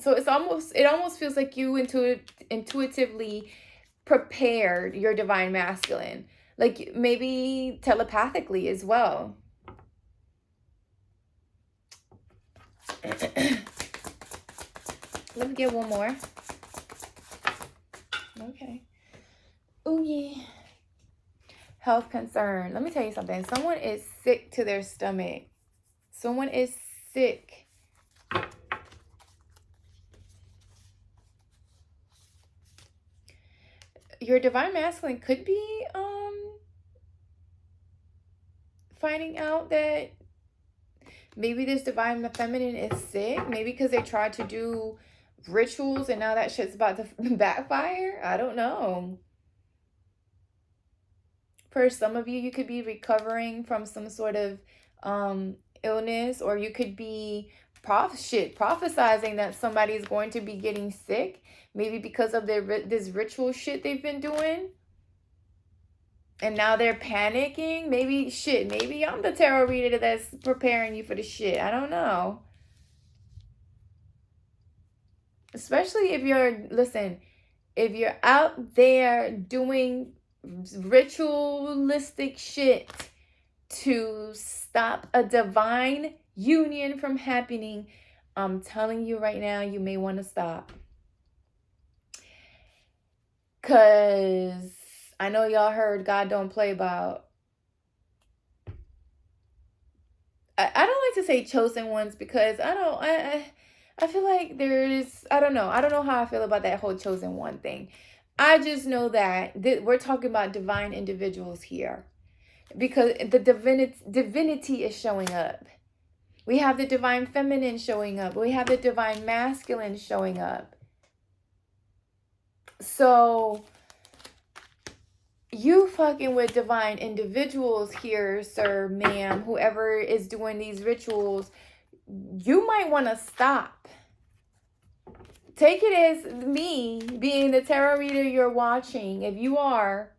So it almost feels like you intuitively prepared your divine masculine, like maybe telepathically as well. Let me get one more. Okay. Oh yeah. Health concern. Let me tell you something. Someone is sick to their stomach. Someone is sick. Your divine masculine could be finding out that maybe this divine feminine is sick. Maybe because they tried to do rituals and now that shit's about to backfire. I don't know. For some of you, you could be recovering from some sort of illness, or you could be prophesizing that somebody's going to be getting sick, maybe because of this ritual shit they've been doing, and now they're panicking. Maybe I'm the tarot reader that's preparing you for the shit. I don't know. Especially if you're out there doing ritualistic shit to stop a divine union from happening, I'm telling you right now, you may want to stop. Because I know y'all heard God don't play about. I don't like to say chosen ones, because I feel like I don't know how I feel about that whole chosen one thing. I just know that we're talking about divine individuals here, because the divinity is showing up. We have the divine feminine showing up. We have the divine masculine showing up. So you fucking with divine individuals here, sir, ma'am, whoever is doing these rituals, you might want to stop. Take it as me being the tarot reader you're watching. If you're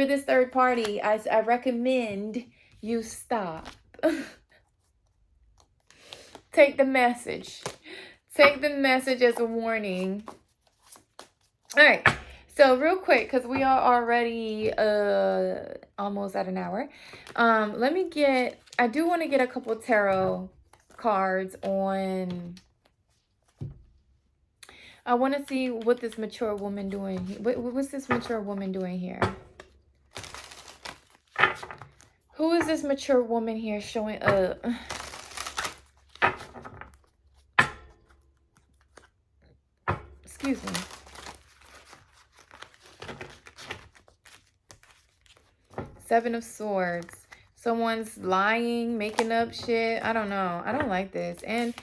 this third party, I recommend you stop. Take the message. Take the message as a warning. All right. So real quick, because we are already almost at an hour. I do want to get a couple tarot cards on. I want to see what this mature woman doing. What's this mature woman doing here? Who is this mature woman here showing up? Excuse me. Seven of Swords. Someone's lying, making up shit. I don't know. I don't like this. And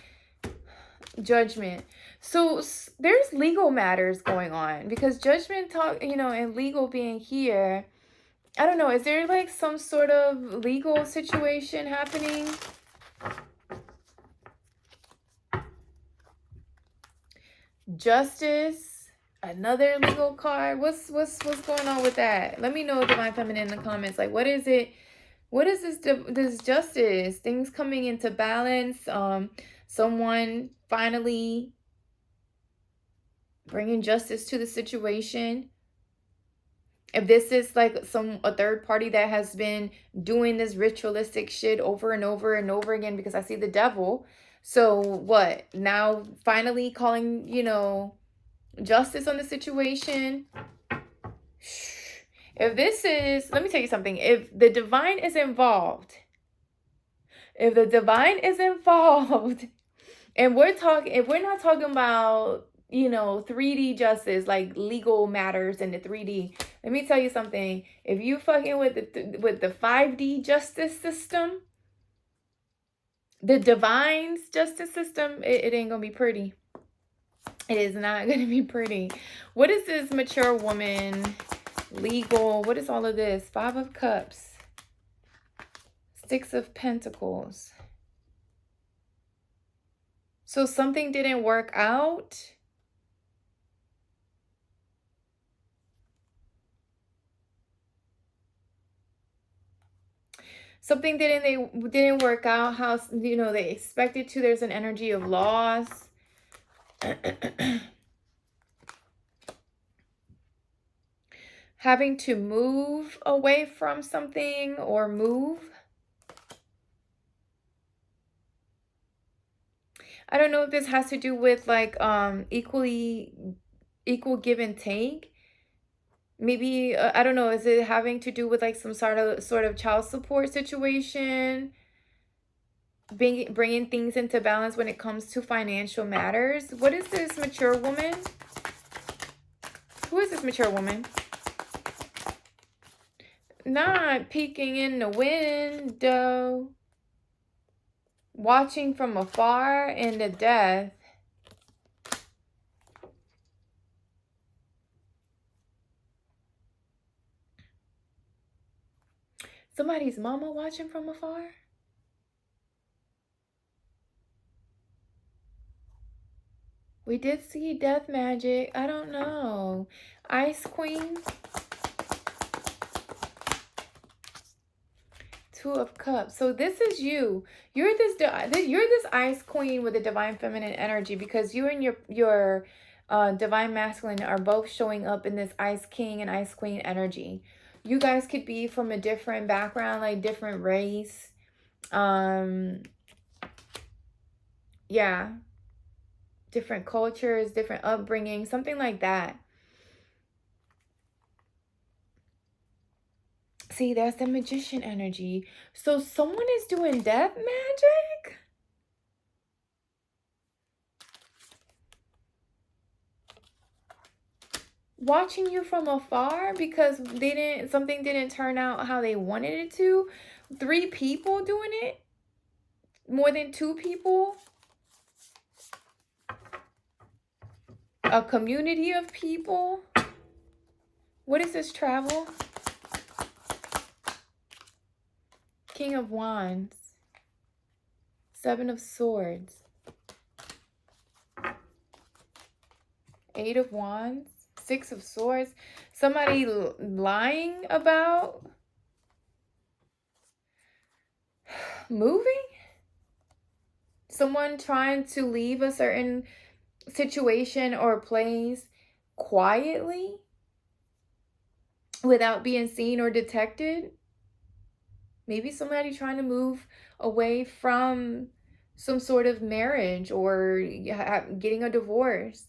Judgment. So there's legal matters going on, because judgment talk, and legal being here. I don't know. Is there like some sort of legal situation happening? Justice. Another legal card. What's going on with that? Let me know, Divine Feminine, in the comments. Like, what is it? What is this justice? Things coming into balance. Someone finally bringing justice to the situation. If this is like a third party that has been doing this ritualistic shit over and over and over again, because I see the devil. So what? Now finally calling, justice on the situation. If this is, let me tell you something. If the divine is involved, and we're talking, if we're not talking about, 3D justice, like legal matters in the 3D. Let me tell you something. If you fucking with the 5D justice system, the divine's justice system, it ain't gonna be pretty. It is not gonna be pretty. What is this mature woman, legal? What is all of this? 5 of Cups, 6 of Pentacles. So something didn't work out. Something didn't work out how, they expected to. There's an energy of loss. Having to move away from something or move. I don't know if this has to do with like equal give and take. Maybe I don't know, is it having to do with like some sort of child support situation? Bringing things into balance when it comes to financial matters. What is this mature woman? Who is this mature woman? Not peeking in the window. Watching from afar in the death. Somebody's mama watching from afar? We did see death magic. I don't know. Ice Queen. 2 of Cups. So this is you. You're this Ice Queen with a Divine Feminine energy, because you and your Divine Masculine are both showing up in this Ice King and Ice Queen energy. You guys could be from a different background, like different race. Yeah. Different cultures, different upbringing, something like that. See, that's the Magician energy. So someone is doing death magic? Watching you from afar because something didn't turn out how they wanted it to. 3 people doing it? More than 2 people? A community of people? What is this travel? King of Wands. 7 of Swords. 8 of Wands. 6 of Swords. Somebody lying about moving? Someone trying to leave a certain situation or place quietly without being seen or detected. Maybe somebody trying to move away from some sort of marriage or getting a divorce.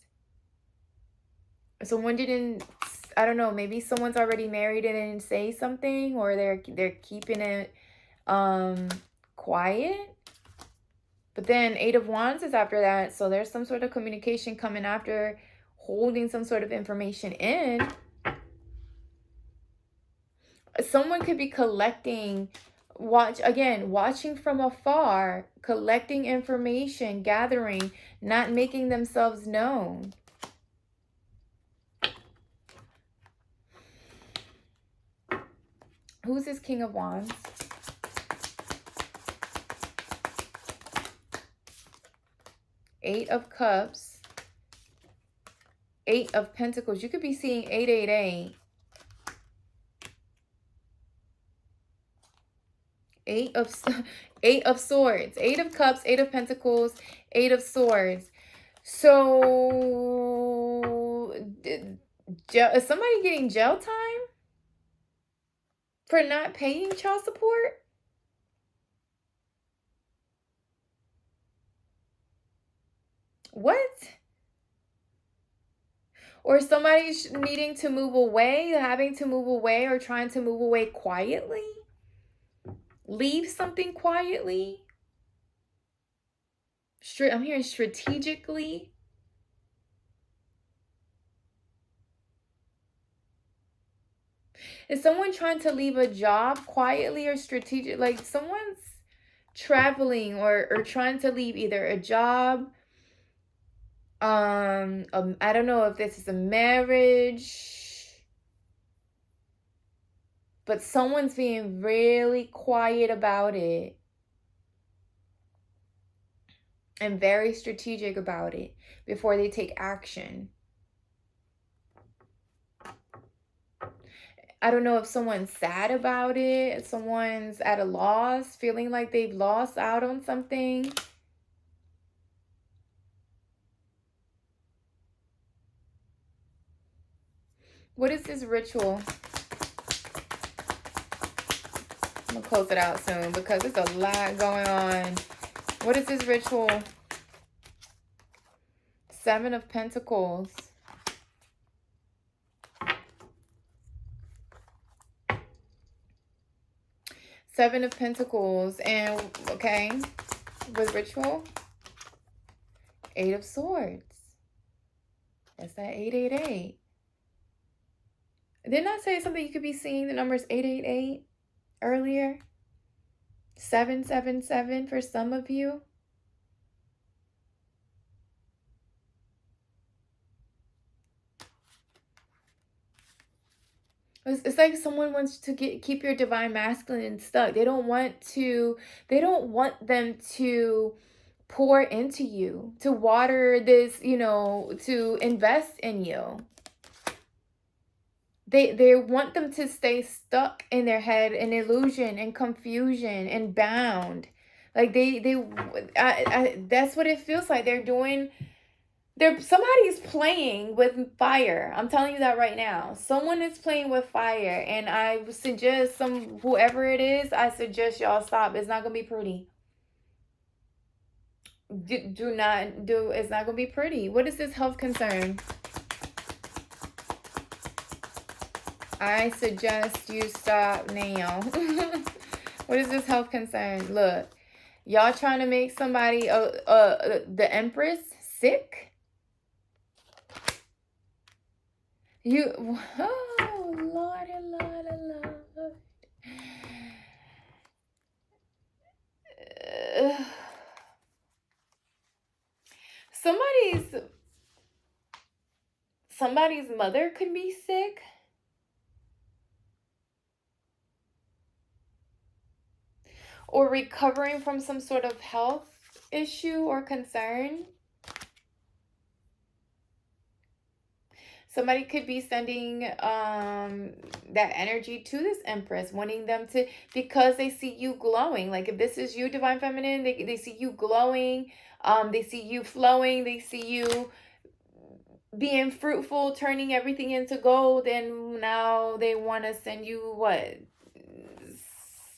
Someone didn't, I don't know, maybe someone's already married and didn't say something, or they're keeping it quiet. But then 8 of Wands is after that, so there's some sort of communication coming after holding some sort of information in. Someone could be collecting watching from afar, collecting information, gathering, not making themselves known. Who's this King of Wands? Eight of Cups. Eight of Pentacles. You could be seeing 888. Eight of Swords. Eight of Cups. Eight of Pentacles. Eight of Swords. So, is somebody getting jail time for not paying child support? What? Or somebody's needing to move away, having to move away, or trying to move away quietly? Leave something quietly? I'm hearing strategically. Is someone trying to leave a job quietly or strategic? Like someone's traveling or trying to leave either a job. I don't know if this is a marriage, but someone's being really quiet about it and very strategic about it before they take action. I don't know if someone's sad about it, if someone's at a loss, feeling like they've lost out on something. What is this ritual? I'm going to close it out soon because there's a lot going on. What is this ritual? Seven of Pentacles. Seven of Pentacles. And, okay, with ritual, Eight of Swords. That's that 888. Didn't I say something you could be seeing the numbers 888 earlier? 777 for some of you. It's like someone wants to keep your divine masculine stuck. They don't want them to pour into you, to water this, to invest in you. They want them to stay stuck in their head, in illusion and confusion and bound. Like that's what it feels like. Somebody's playing with fire. I'm telling you that right now. Someone is playing with fire, and I suggest whoever it is, I suggest y'all stop. It's not gonna be pretty. It's not gonna be pretty. What is this health concern? I suggest you stop now. What is this health concern? Look, y'all trying to make somebody, the Empress, sick? Oh, Lord, Lord. Somebody's mother could be sick. Or recovering from some sort of health issue or concern. Somebody could be sending that energy to this Empress, wanting them to, because they see you glowing. Like if this is you, Divine Feminine, they see you glowing. They see you flowing. They see you being fruitful, turning everything into gold. And now they want to send you what?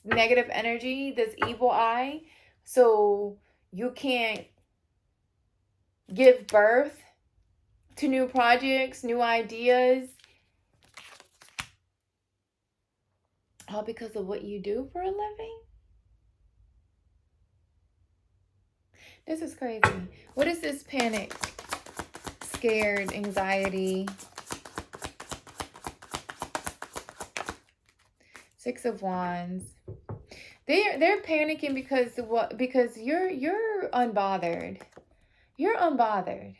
Negative energy, this evil eye. So you can't give birth to new projects, new ideas, all because of what you do for a living. This is crazy. What is this panic, scared, anxiety? Six of Wands. They're panicking because what? Because you're unbothered. You're unbothered.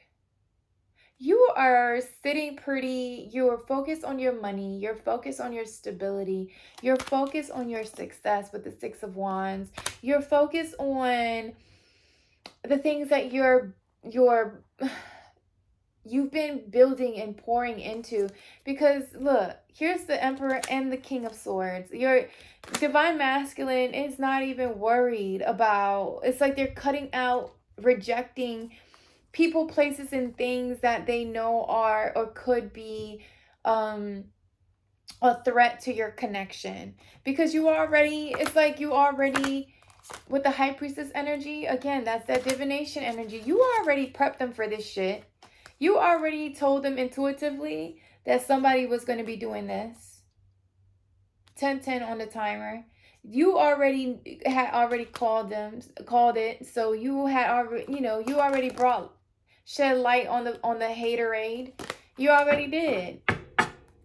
You are sitting pretty. You're focused on your money. You're focused on your stability. You're focused on your success with the Six of Wands. You're focused on the things that you've been building and pouring into. Because look, here's the Emperor and the King of Swords. Your divine masculine is not even worried about, it's like they're cutting out, rejecting people, places, and things that they know are or could be a threat to your connection. Because you already, it's like you already, with the High Priestess energy, again, that's that divination energy. You already prepped them for this shit. You already told them intuitively that somebody was going to be doing this. 10-10 on the timer. You already had called it. So you had already, you already shed light on the haterade. You already did.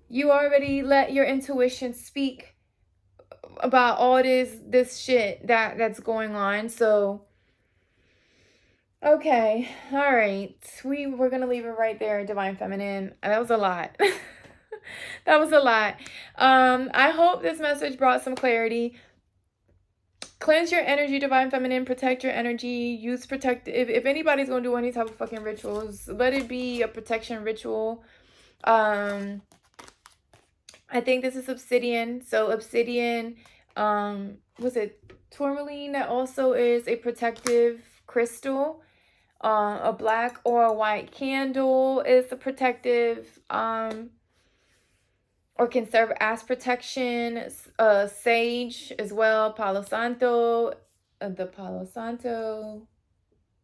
You already let your intuition speak about all this shit that's going on. So okay, all right, we're gonna leave it right there, Divine Feminine. That was a lot. That was a lot. I hope this message brought some clarity. Cleanse your energy, Divine Feminine. Protect your energy. Use if anybody's gonna do any type of fucking rituals, let it be a protection ritual. I think this is obsidian. So obsidian, was it tourmaline? That also is a protective crystal. A black or a white candle is a protective, or can serve as protection. Sage as well. Palo Santo. The Palo Santo.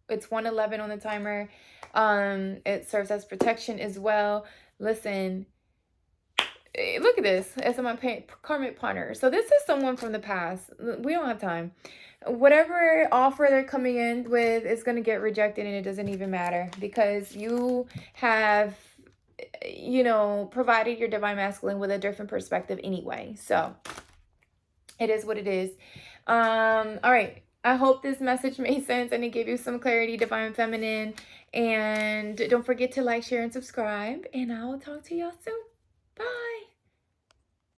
It's 111 on the timer. It serves as protection as well. Listen, look at this. As my karmic partner. So this is someone from the past. We don't have time. Whatever offer they're coming in with is going to get rejected, and it doesn't even matter, because you have, provided your divine masculine with a different perspective anyway. So it is what it is. All right. I hope this message made sense and it gave you some clarity, Divine Feminine. And don't forget to like, share, and subscribe. And I will talk to y'all soon. Bye.